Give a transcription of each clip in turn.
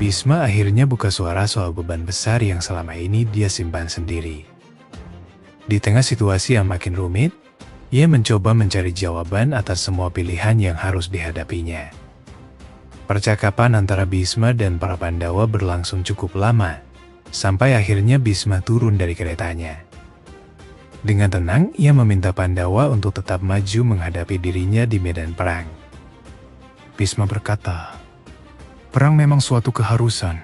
Bhisma akhirnya buka suara soal beban besar yang selama ini dia simpan sendiri. Di tengah situasi yang makin rumit, ia mencoba mencari jawaban atas semua pilihan yang harus dihadapinya. Percakapan antara Bhisma dan para Pandawa berlangsung cukup lama, sampai akhirnya Bhisma turun dari keretanya. Dengan tenang, ia meminta Pandawa untuk tetap maju menghadapi dirinya di medan perang. Bhisma berkata, "Perang memang suatu keharusan.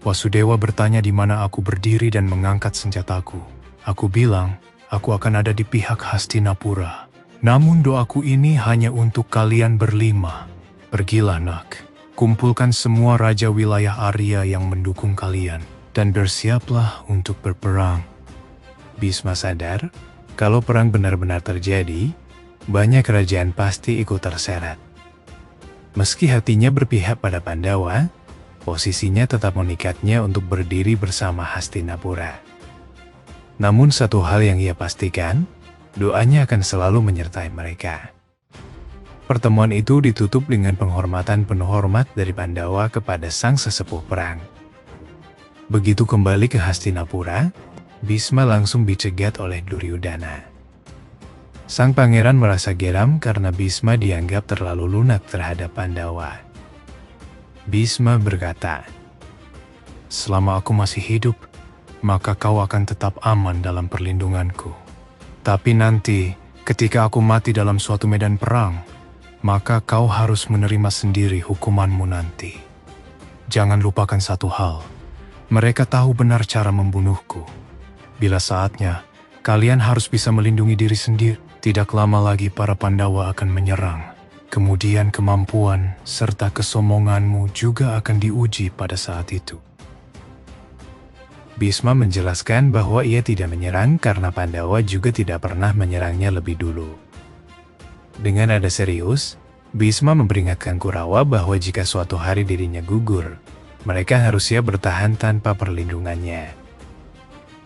Wasudewa bertanya di mana aku berdiri dan mengangkat senjataku. Aku bilang, aku akan ada di pihak Hastinapura. Namun doaku ini hanya untuk kalian berlima. Pergilah nak, kumpulkan semua raja wilayah Arya yang mendukung kalian, dan bersiaplah untuk berperang." Bhisma sadar, kalau perang benar-benar terjadi, banyak kerajaan pasti ikut terseret. Meski hatinya berpihak pada Pandawa, posisinya tetap mengikatnya untuk berdiri bersama Hastinapura. Namun satu hal yang ia pastikan, doanya akan selalu menyertai mereka. Pertemuan itu ditutup dengan penghormatan penuh hormat dari Pandawa kepada sang sesepuh perang. Begitu kembali ke Hastinapura, Bhisma langsung dicegat oleh Duryudana. Sang pangeran merasa geram karena Bhisma dianggap terlalu lunak terhadap Pandawa. Bhisma berkata, "Selama aku masih hidup, maka kau akan tetap aman dalam perlindunganku. Tapi nanti, ketika aku mati dalam suatu medan perang, maka kau harus menerima sendiri hukumanmu nanti. Jangan lupakan satu hal, mereka tahu benar cara membunuhku. Bila saatnya, kalian harus bisa melindungi diri sendiri. Tidak lama lagi para Pandawa akan menyerang. Kemudian kemampuan serta kesombonganmu juga akan diuji pada saat itu." Bhisma menjelaskan bahwa ia tidak menyerang karena Pandawa juga tidak pernah menyerangnya lebih dulu. Dengan nada serius, Bhisma memperingatkan Kurawa bahwa jika suatu hari dirinya gugur, mereka harus siap bertahan tanpa perlindungannya.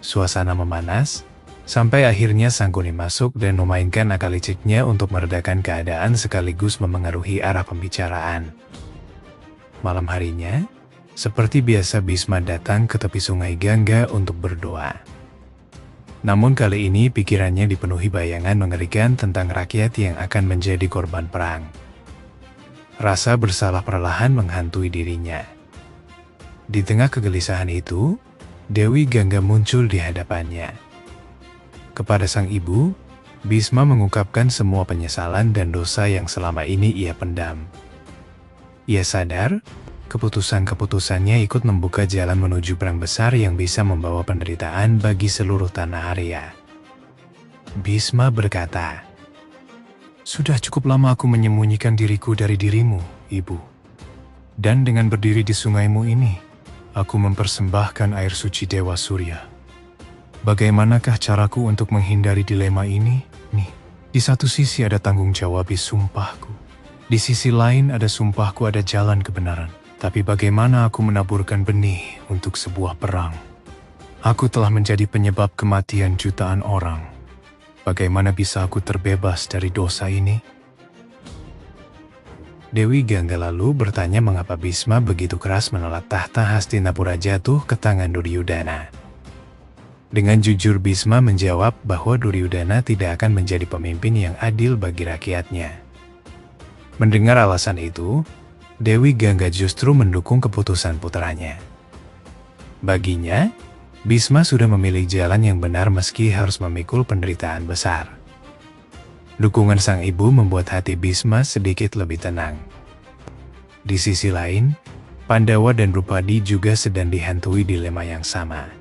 Suasana memanas, sampai akhirnya Sangkuni masuk dan memainkan akal liciknya untuk meredakan keadaan sekaligus memengaruhi arah pembicaraan. Malam harinya, seperti biasa Bhisma datang ke tepi sungai Gangga untuk berdoa. Namun kali ini pikirannya dipenuhi bayangan mengerikan tentang rakyat yang akan menjadi korban perang. Rasa bersalah perlahan menghantui dirinya. Di tengah kegelisahan itu, Dewi Gangga muncul di hadapannya. Kepada sang ibu, Bhisma mengungkapkan semua penyesalan dan dosa yang selama ini ia pendam. Ia sadar, keputusan-keputusannya ikut membuka jalan menuju perang besar yang bisa membawa penderitaan bagi seluruh tanah Arya. Bhisma berkata, "Sudah cukup lama aku menyembunyikan diriku dari dirimu, Ibu. Dan dengan berdiri di sungaimu ini, aku mempersembahkan air suci Dewa Surya. Bagaimanakah caraku untuk menghindari dilema ini? Nih, di satu sisi ada tanggung jawab sumpahku. Di sisi lain ada sumpahku ada jalan kebenaran. Tapi bagaimana aku menaburkan benih untuk sebuah perang? Aku telah menjadi penyebab kematian jutaan orang. Bagaimana bisa aku terbebas dari dosa ini?" Dewi Gangga lalu bertanya mengapa Bhisma begitu keras menolak tahta Hastinapura jatuh ke tangan Duryudana. Dengan jujur Bhisma menjawab bahwa Duryudana tidak akan menjadi pemimpin yang adil bagi rakyatnya. Mendengar alasan itu, Dewi Gangga justru mendukung keputusan putranya. Baginya, Bhisma sudah memilih jalan yang benar meski harus memikul penderitaan besar. Dukungan sang ibu membuat hati Bhisma sedikit lebih tenang. Di sisi lain, Pandawa dan Drupadi juga sedang dihantui dilema yang sama.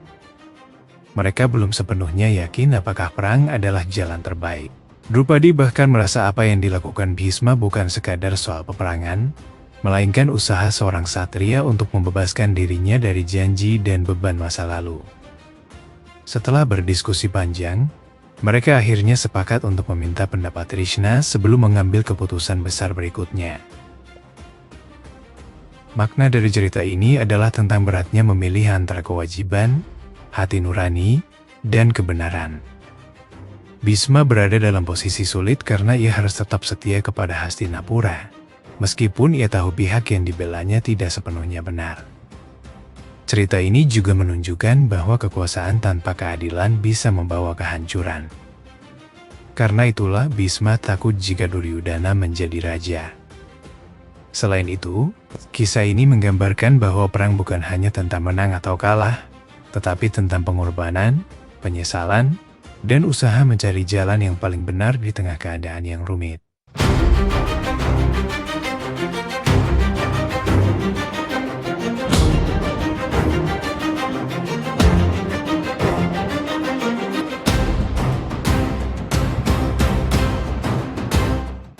Mereka belum sepenuhnya yakin apakah perang adalah jalan terbaik. Drupadi bahkan merasa apa yang dilakukan Bhisma bukan sekadar soal peperangan, melainkan usaha seorang satria untuk membebaskan dirinya dari janji dan beban masa lalu. Setelah berdiskusi panjang, mereka akhirnya sepakat untuk meminta pendapat Trishna sebelum mengambil keputusan besar berikutnya. Makna dari cerita ini adalah tentang beratnya memilih antara kewajiban, hati nurani, dan kebenaran. Bhisma berada dalam posisi sulit karena ia harus tetap setia kepada Hastinapura, meskipun ia tahu pihak yang dibelanya tidak sepenuhnya benar. Cerita ini juga menunjukkan bahwa kekuasaan tanpa keadilan bisa membawa kehancuran. Karena itulah Bhisma takut jika Duryodhana menjadi raja. Selain itu, kisah ini menggambarkan bahwa perang bukan hanya tentang menang atau kalah, tetapi tentang pengorbanan, penyesalan, dan usaha mencari jalan yang paling benar di tengah keadaan yang rumit.